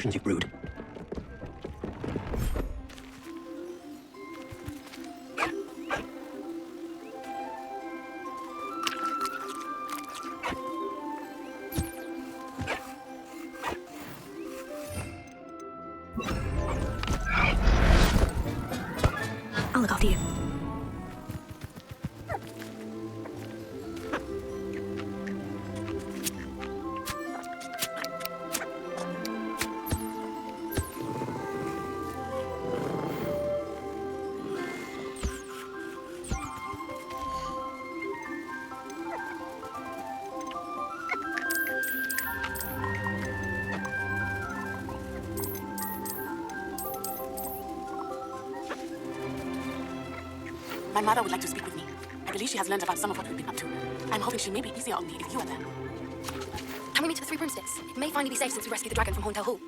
potions you've brewed. I'll look after you. My mother would like to speak with me. I believe she has learned about some of what we've been up to. I'm hoping she may be easier on me if you are there. Can we meet at the Three Broomsticks? It may finally be safe since we rescued the dragon from Horntail Hall.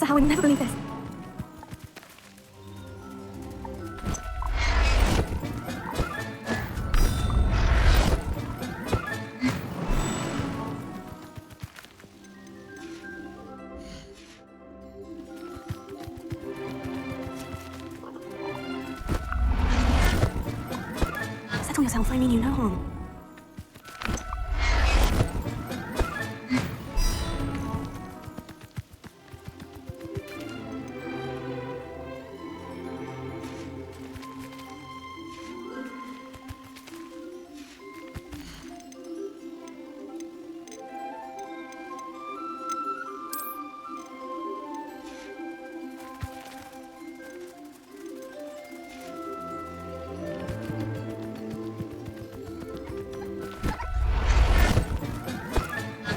I would never believe this. Settle yourself, I mean you no harm.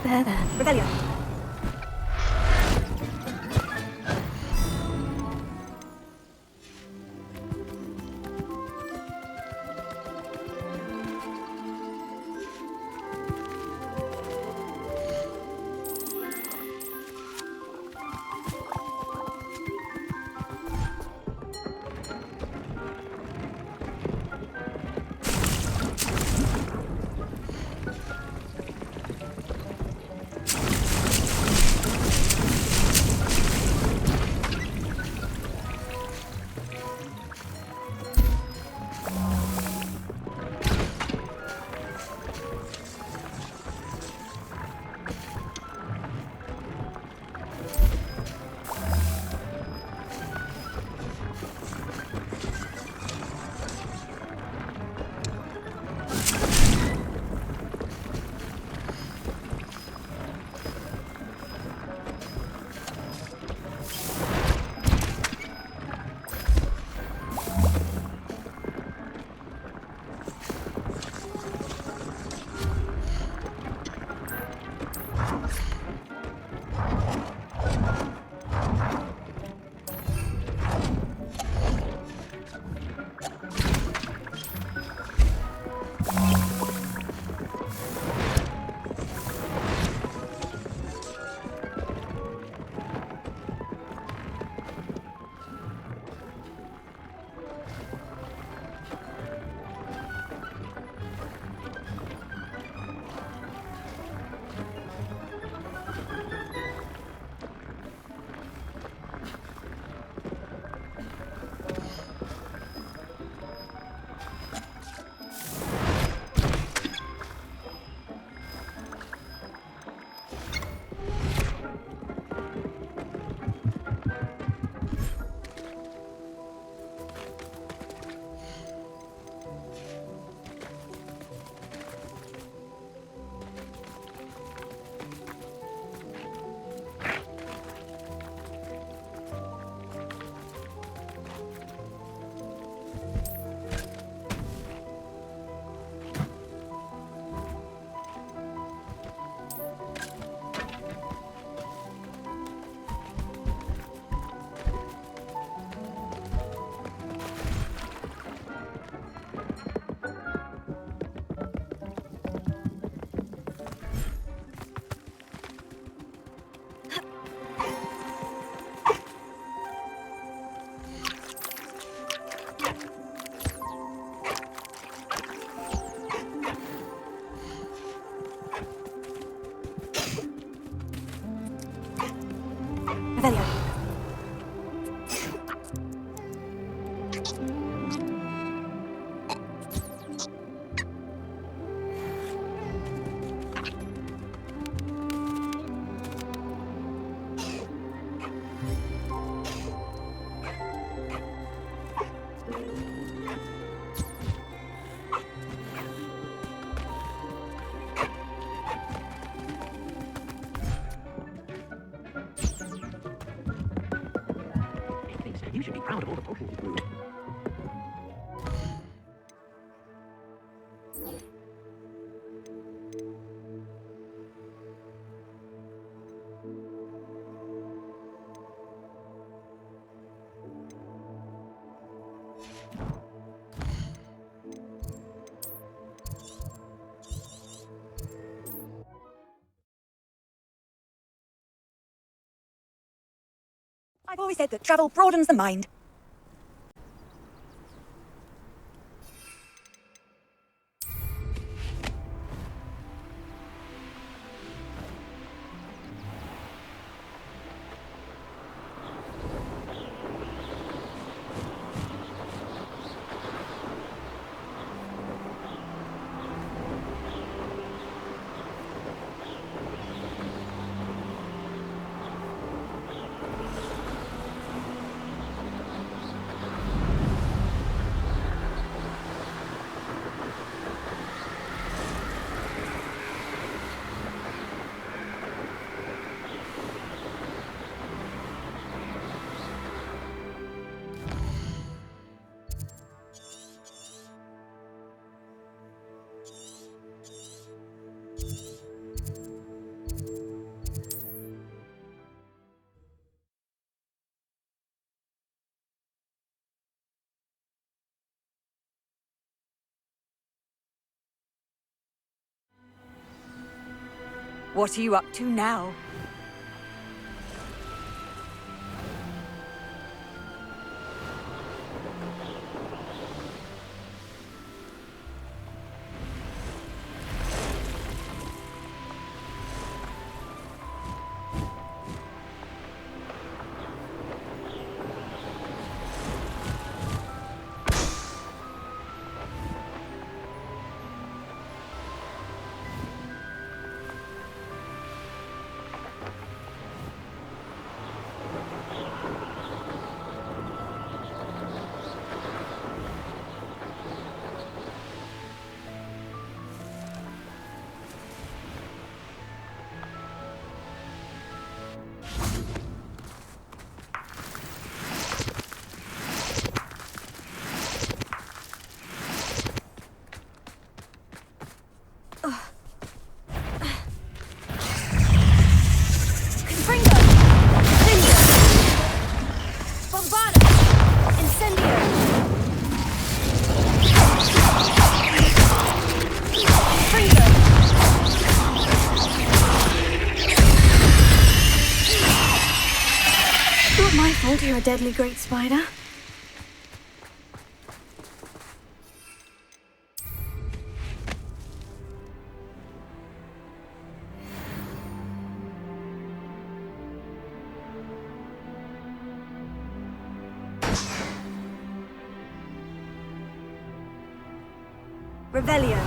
There. Rebellion. You should be proud of all the potions you brewed. I've always said that travel broadens the mind. What are you up to now? Not my fault you're a deadly great spider. Revelio.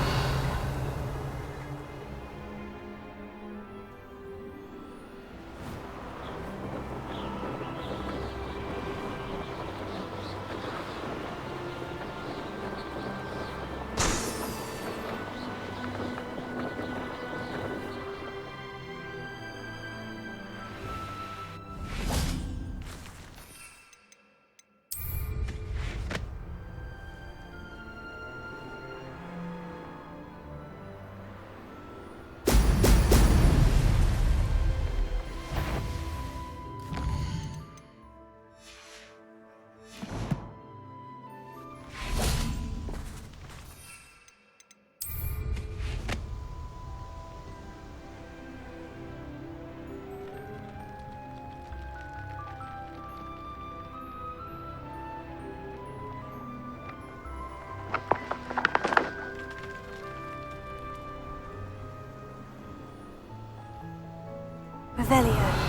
Revelio.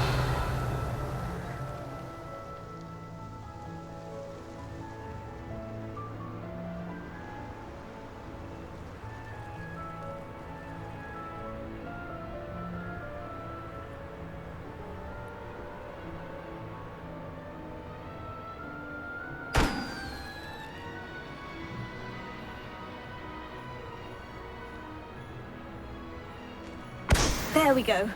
There we go.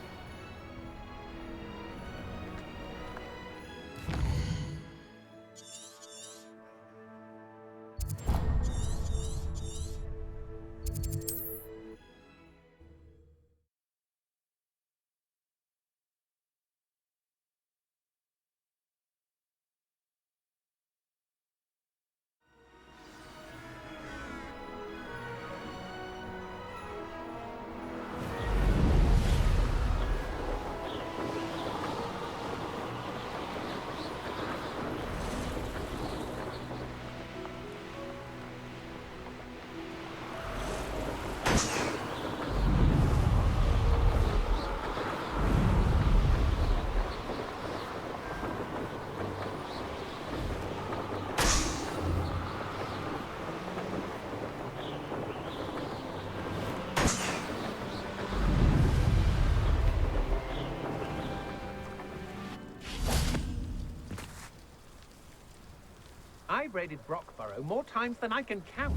vibrated Brockborough more times than I can count.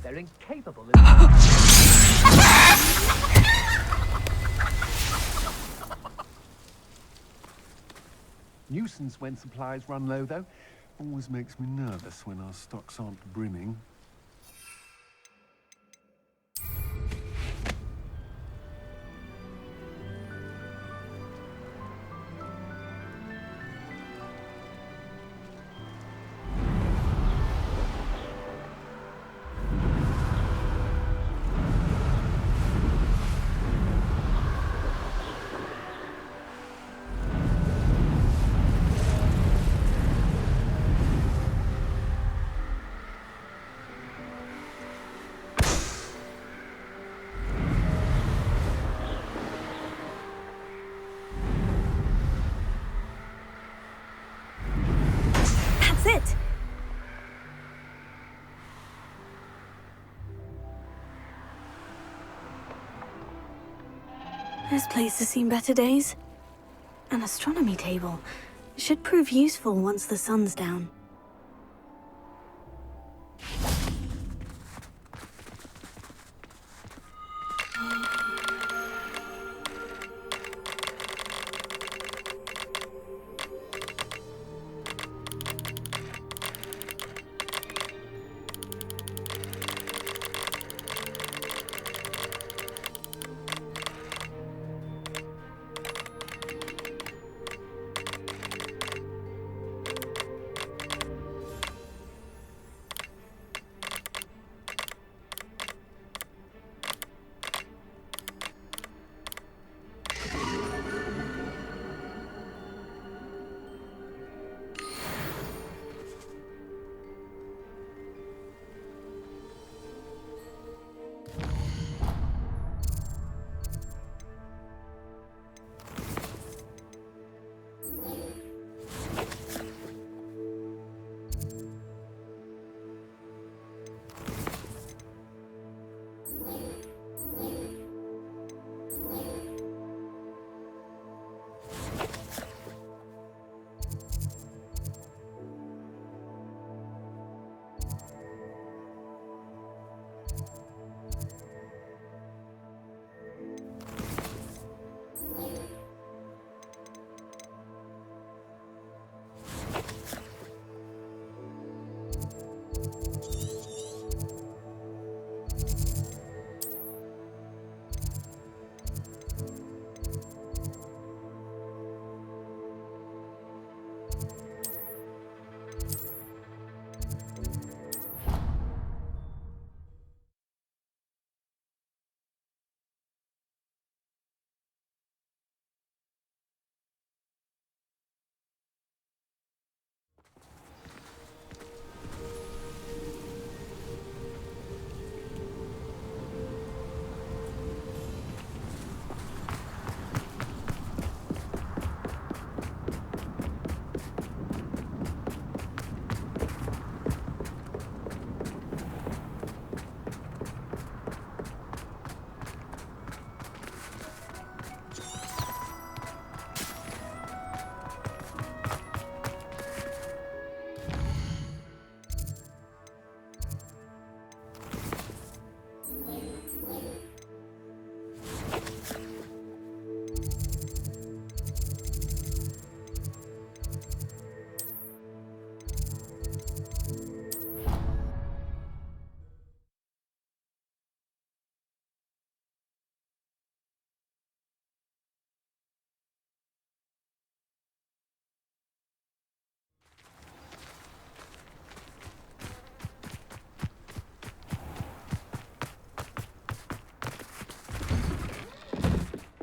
They're incapable of... Nuisance when supplies run low, though. Always makes me nervous when our stocks aren't brimming. That's it! This place has seen better days. An astronomy table. It should prove useful once the sun's down.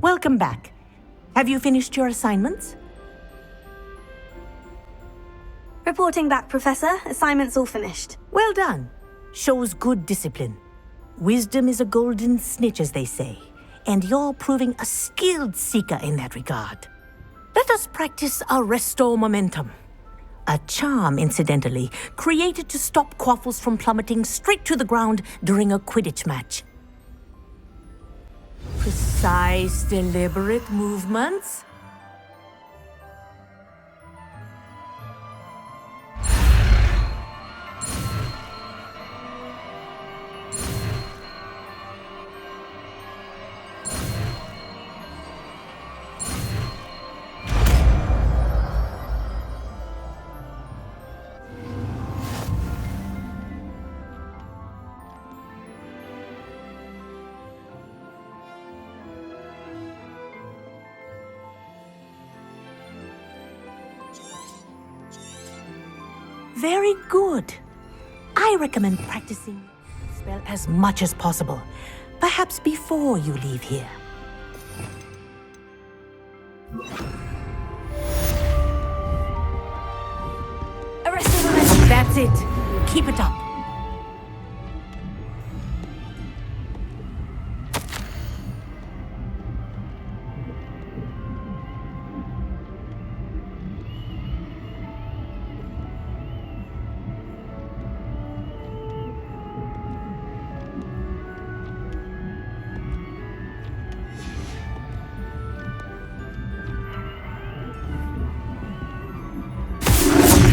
Welcome back. Have you finished your assignments? Reporting back, Professor. Assignment's all finished. Well done. Shows good discipline. Wisdom is a golden snitch, as they say, and you're proving a skilled seeker in that regard. Let us practice our restore momentum. A charm, incidentally, created to stop quaffles from plummeting straight to the ground during a Quidditch match. Precise, deliberate movements. Very good. I recommend practicing the spell as much as possible, perhaps before you leave here. Arrested momentum. That's it. Keep it up.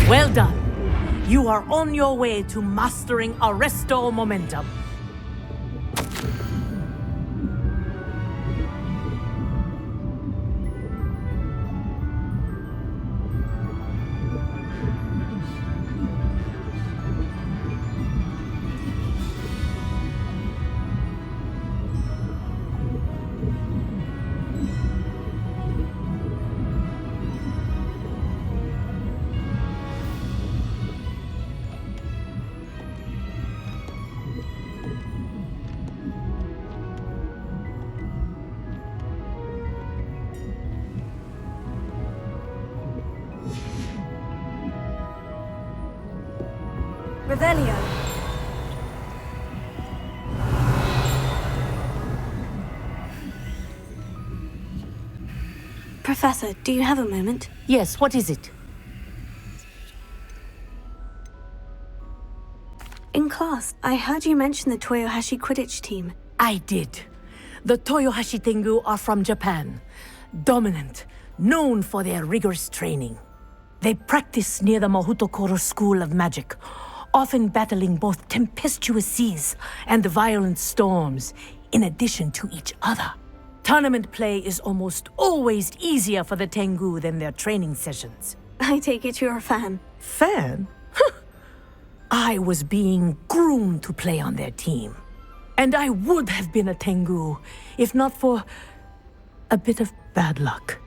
Well done. You are on your way to mastering Arresto Momentum. Revelio. Professor, do you have a moment? Yes, what is it? In class, I heard you mention the Toyohashi Quidditch team. I did. The Toyohashi Tengu are from Japan. Dominant, known for their rigorous training. They practice near the Mahutokoro School of Magic, often battling both tempestuous seas and violent storms, in addition to each other. Tournament play is almost always easier for the Tengu than their training sessions. I take it you're a fan. Fan? I was being groomed to play on their team. And I would have been a Tengu, if not for a bit of bad luck.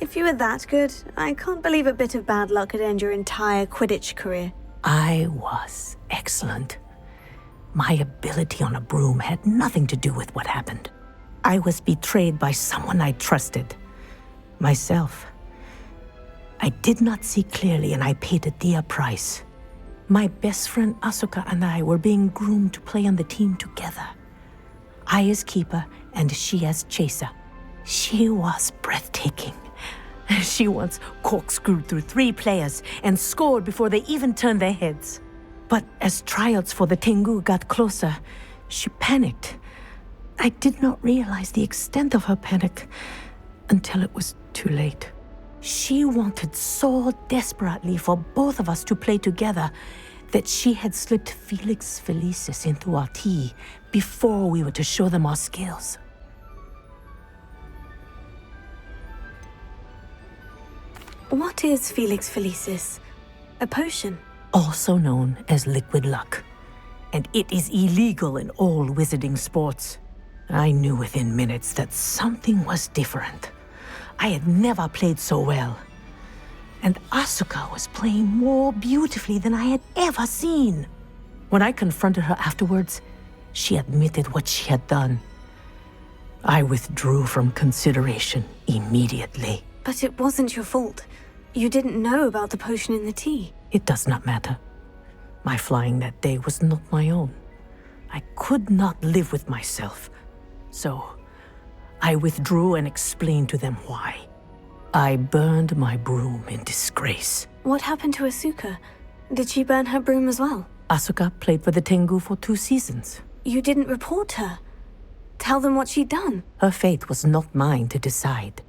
If you were that good, I can't believe a bit of bad luck could end your entire Quidditch career. I was excellent. My ability on a broom had nothing to do with what happened. I was betrayed by someone I trusted. Myself. I did not see clearly and I paid a dear price. My best friend Asuka and I were being groomed to play on the team together. I as keeper and she as chaser. She was breathtaking. She once corkscrewed through 3 players and scored before they even turned their heads. But as tryouts for the Tengu got closer, she panicked. I did not realize the extent of her panic until it was too late. She wanted so desperately for both of us to play together that she had slipped Felix Felicis into our tea before we were to show them our skills. What is Felix Felicis? A potion? Also known as liquid luck. And it is illegal in all wizarding sports. I knew within minutes that something was different. I had never played so well. And Asuka was playing more beautifully than I had ever seen. When I confronted her afterwards, she admitted what she had done. I withdrew from consideration immediately. But it wasn't your fault. You didn't know about the potion in the tea. It does not matter. My flying that day was not my own. I could not live with myself. So, I withdrew and explained to them why. I burned my broom in disgrace. What happened to Asuka? Did she burn her broom as well? Asuka played for the Tengu for 2 seasons. You didn't report her. Tell them what she'd done. Her fate was not mine to decide.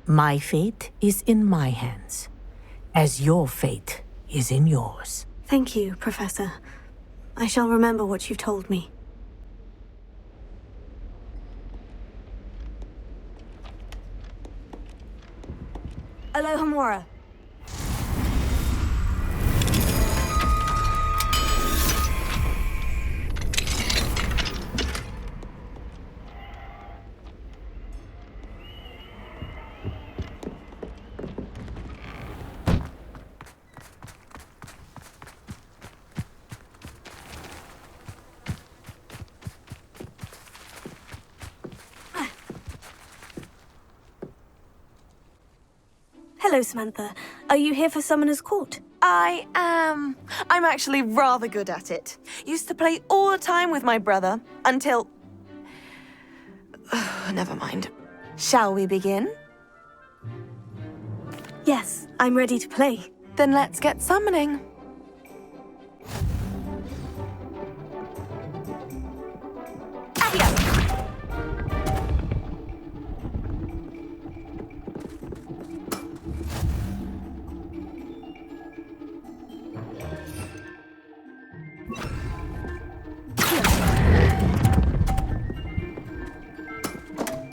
My fate is in my hands, as your fate is in yours. Thank you, Professor. I shall remember what you've told me. Alohomora. Hello, Samantha. Are you here for Summoner's Court? I am. I'm actually rather good at it. Used to play all the time with my brother until... Never mind. Shall we begin? Yes, I'm ready to play. Then let's get summoning. Accio!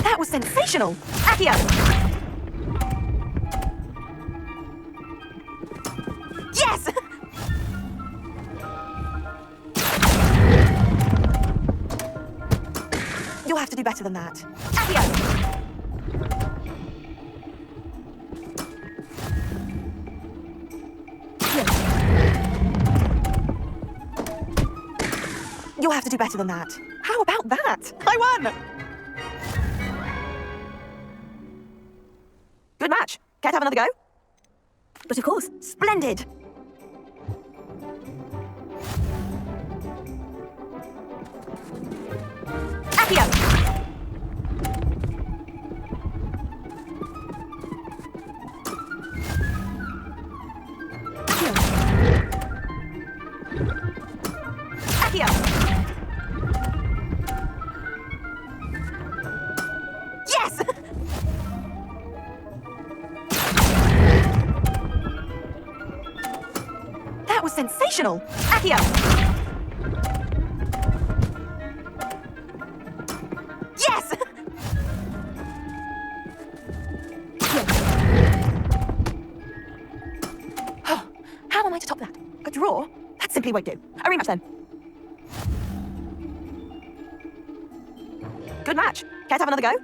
That was sensational! Accio! Yes! You'll have to do better than that. Accio! You'll have to do better than that. How about that? I won! Good match. Care to have another go? But of course. Splendid! Accio! Accio! Yes! That was sensational! Accio! Yes! Oh, how am I to top that? A draw? That simply won't do. A rematch then. Good match. Care to have another go?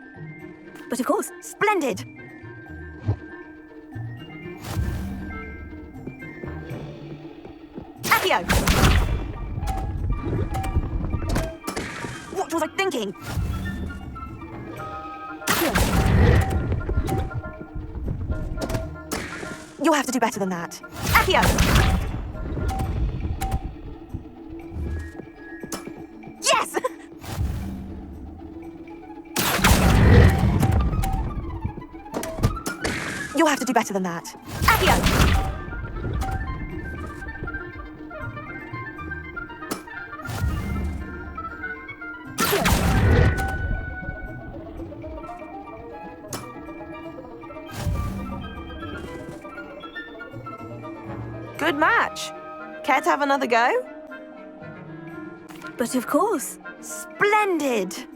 But of course. Splendid! Accio! What was I thinking? You'll have to do better than that. Accio! Yes! You'll have to do better than that. Accio! Good match. Care to have another go? But of course. Splendid!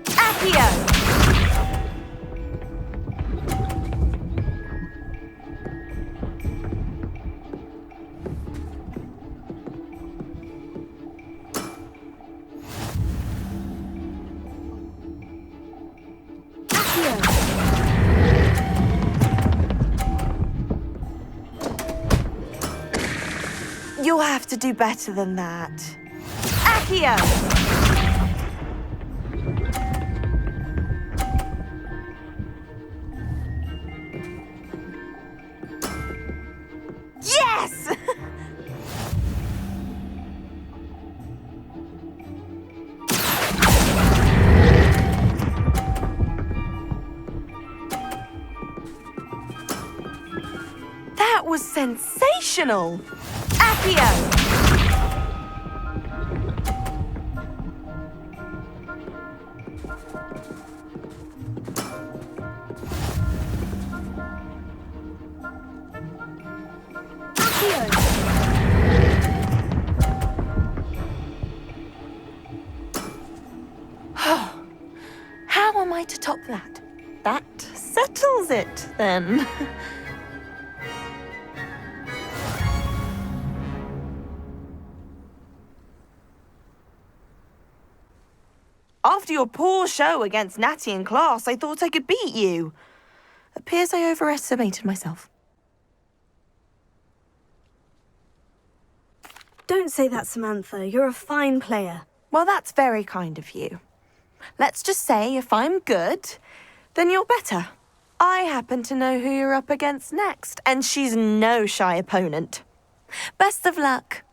Accio! You'll have to do better than that. Accio! Yes! That was sensational! Accio! How am I to top that? That settles it, then. After your poor show against Natty in class, I thought I could beat you. Appears I overestimated myself. don't say that, Samantha. You're a fine player. Well, that's very kind of you. Let's just say if I'm good, then you're better. I happen to know who you're up against next, and she's no shy opponent. Best of luck.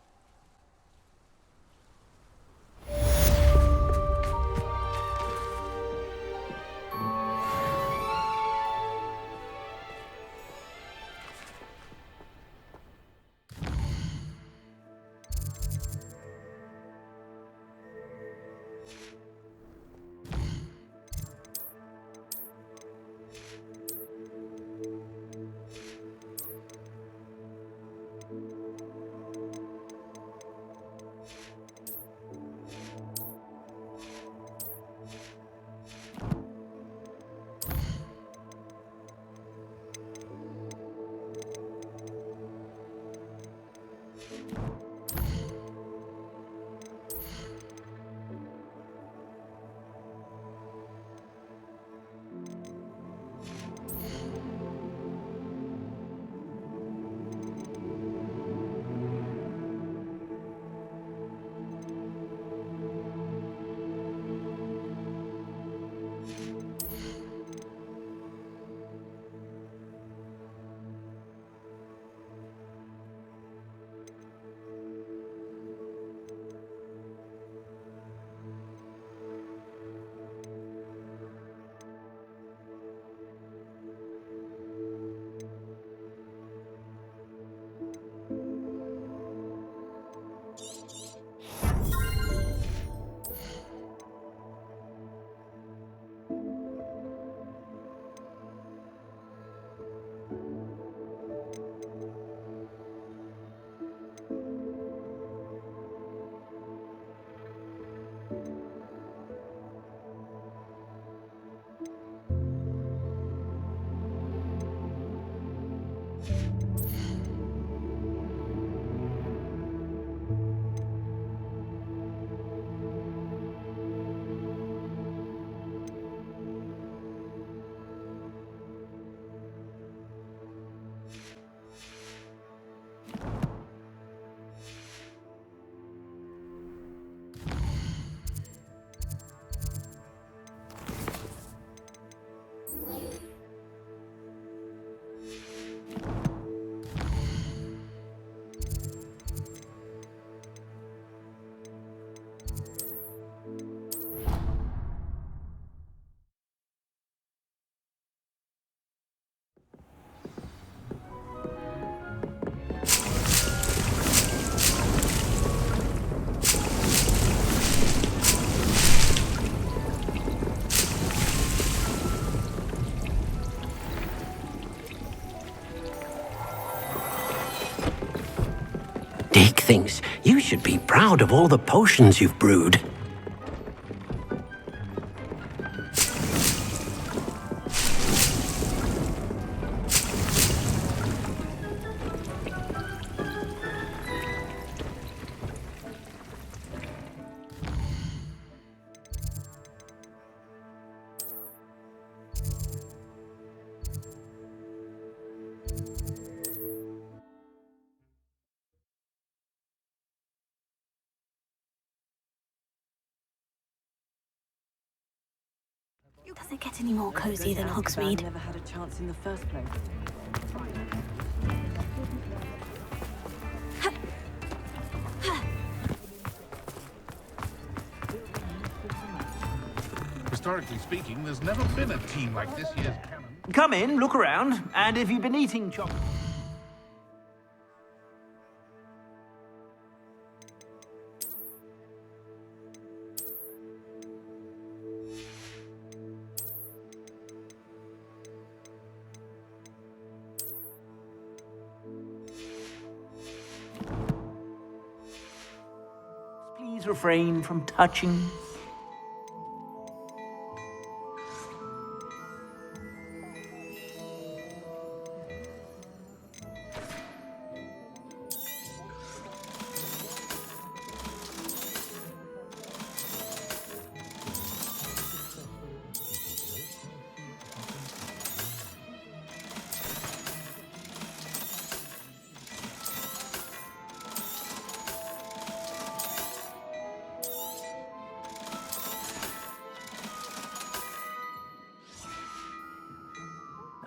Dick thinks you should be proud of all the potions you've brewed. Does it get any more cozy than Hogsmeade? Never had a chance in the first place. Historically speaking, there's never been a team like this year's canon. Come in, look around, and if you've been eating chocolate... Please refrain from touching.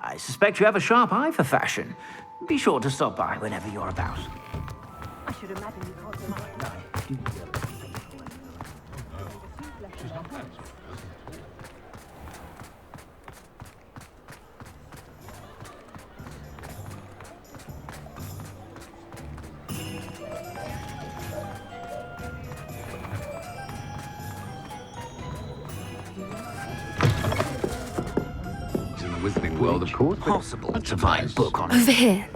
I suspect you have a sharp eye for fashion. Be sure to stop by whenever you're about. I should imagine you can't In the Wizarding world, of course, possible to find book on Over here.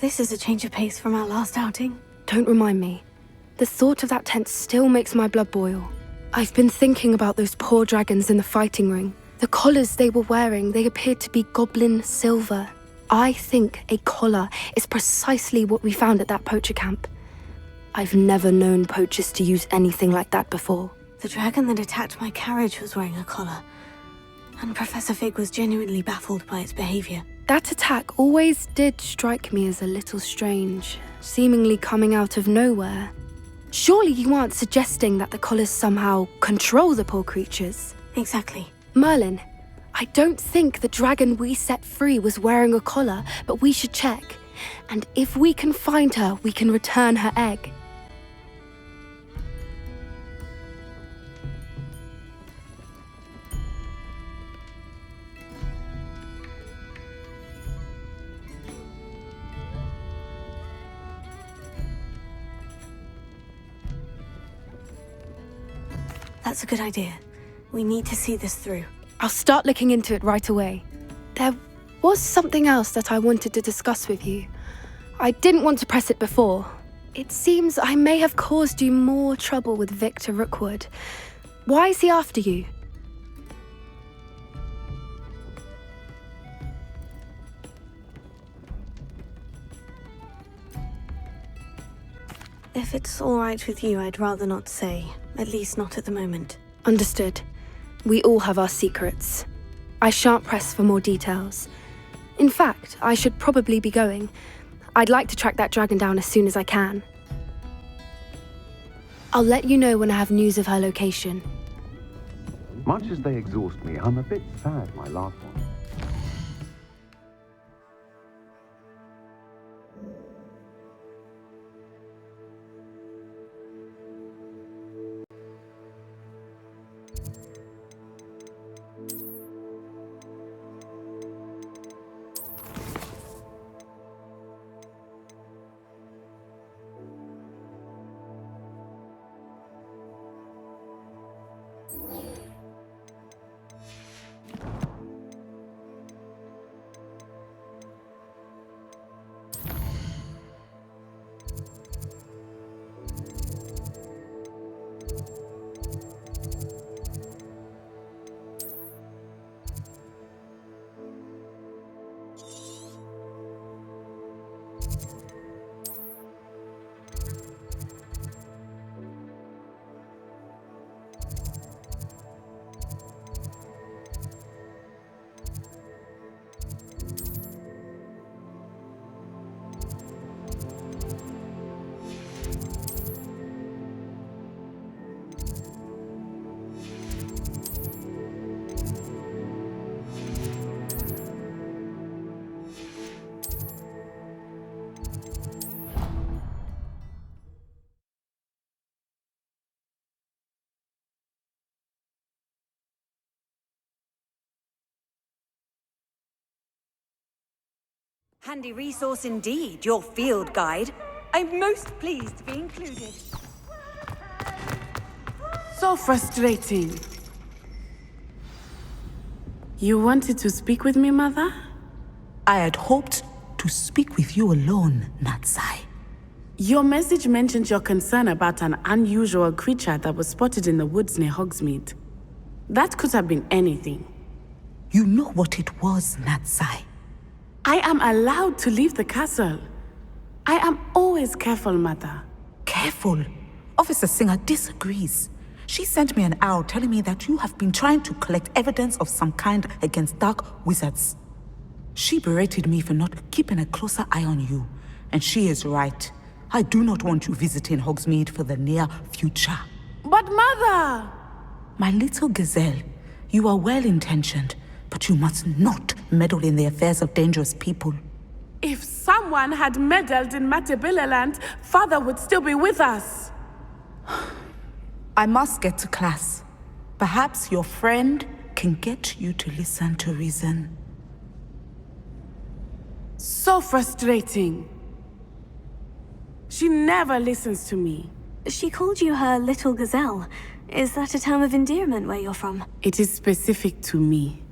This is a change of pace from our last outing. Don't remind me. The thought of that tent still makes my blood boil. I've been thinking about those poor dragons in the fighting ring. The collars they were wearing, they appeared to be goblin silver. I think a collar is precisely what we found at that poacher camp. I've never known poachers to use anything like that before. The dragon that attacked my carriage was wearing a collar, and Professor Fig was genuinely baffled by its behavior. That attack always did strike me as a little strange, seemingly coming out of nowhere. Surely you aren't suggesting that the collars somehow control the poor creatures? Exactly. Merlin, I don't think the dragon we set free was wearing a collar, but we should check. And if we can find her, we can return her egg. That's a good idea. We need to see this through. I'll start looking into it right away. There was something else that I wanted to discuss with you. I didn't want to press it before. It seems I may have caused you more trouble with Victor Rookwood. Why is he after you? If it's all right with you, I'd rather not say. At least not at the moment. Understood. We all have our secrets. I shan't press for more details. In fact, I should probably be going. I'd like to track that dragon down as soon as I can. I'll let you know when I have news of her location. Much as they exhaust me, I'm a bit sad my last one. Handy resource indeed, your field guide. I'm most pleased to be included. So frustrating. You wanted to speak with me, Mother? I had hoped to speak with you alone, Natsai. Your message mentioned your concern about an unusual creature that was spotted in the woods near Hogsmeade. That could have been anything. You know what it was, Natsai. I am allowed to leave the castle. I am always careful, Mother. Careful? Officer Singer disagrees. She sent me an owl telling me that you have been trying to collect evidence of some kind against dark wizards. She berated me for not keeping a closer eye on you. And she is right. I do not want you visiting Hogsmeade for the near future. But Mother! My little gazelle, you are well-intentioned, But you must not meddle in the affairs of dangerous people. If someone had meddled in Matebeleland, Father would still be with us. I must get to class. Perhaps your friend can get you to listen to reason. So frustrating. She never listens to me. She called you her little gazelle. Is that a term of endearment where you're from? It is specific to me.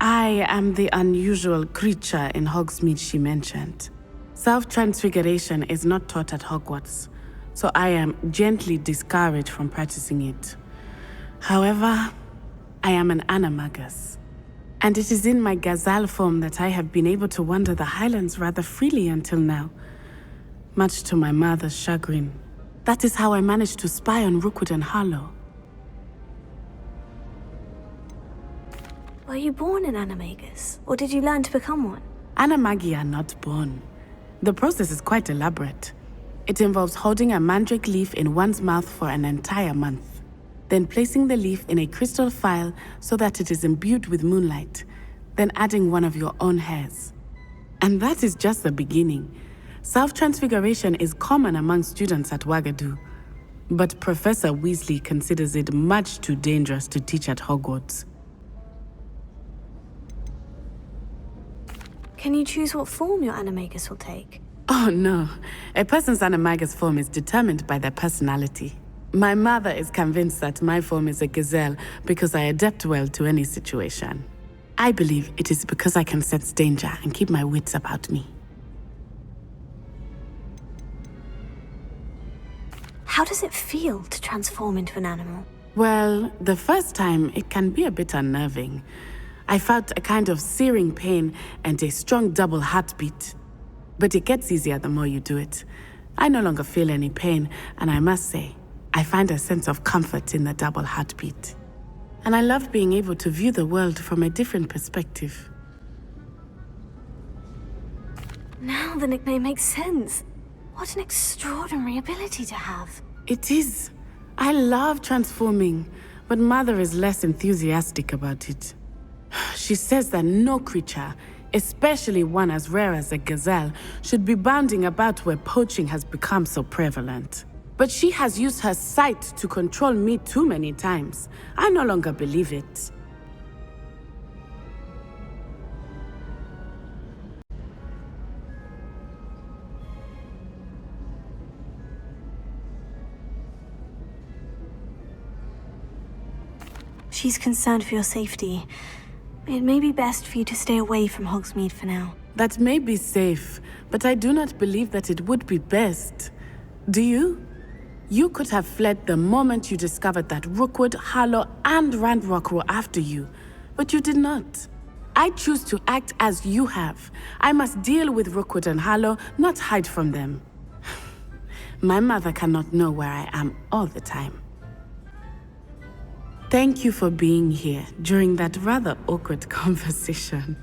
I am the unusual creature in Hogsmeade she mentioned. Self-transfiguration is not taught at Hogwarts, so I am gently discouraged from practicing it. However, I am an animagus, and it is in my gazelle form that I have been able to wander the Highlands rather freely until now, much to my mother's chagrin. That is how I managed to spy on Rookwood and Harlow. Were you born an animagus, or did you learn to become one? Animagi are not born. The process is quite elaborate. It involves holding a mandrake leaf in one's mouth for an entire month, then placing the leaf in a crystal phial so that it is imbued with moonlight, then adding one of your own hairs. And that is just the beginning. Self-transfiguration is common among students at Wagadu, but Professor Weasley considers it much too dangerous to teach at Hogwarts. Can you choose what form your animagus will take? Oh no, a person's animagus form is determined by their personality. My mother is convinced that my form is a gazelle because I adapt well to any situation. I believe it is because I can sense danger and keep my wits about me. How does it feel to transform into an animal? Well, the first time it can be a bit unnerving. I felt a kind of searing pain and a strong double heartbeat. But it gets easier the more you do it. I no longer feel any pain, and I must say, I find a sense of comfort in the double heartbeat. And I love being able to view the world from a different perspective. Now the nickname makes sense. What an extraordinary ability to have. It is. I love transforming, but Mother is less enthusiastic about it. She says that no creature, especially one as rare as a gazelle, should be bounding about where poaching has become so prevalent. But she has used her sight to control me too many times. I no longer believe it. She's concerned for your safety. It may be best for you to stay away from Hogsmeade for now. That may be safe, but I do not believe that it would be best. Do you? You could have fled the moment you discovered that Rookwood, Harlow, and Ranrock were after you, but you did not. I choose to act as you have. I must deal with Rookwood and Harlow, not hide from them. My mother cannot know where I am all the time. Thank you for being here during that rather awkward conversation.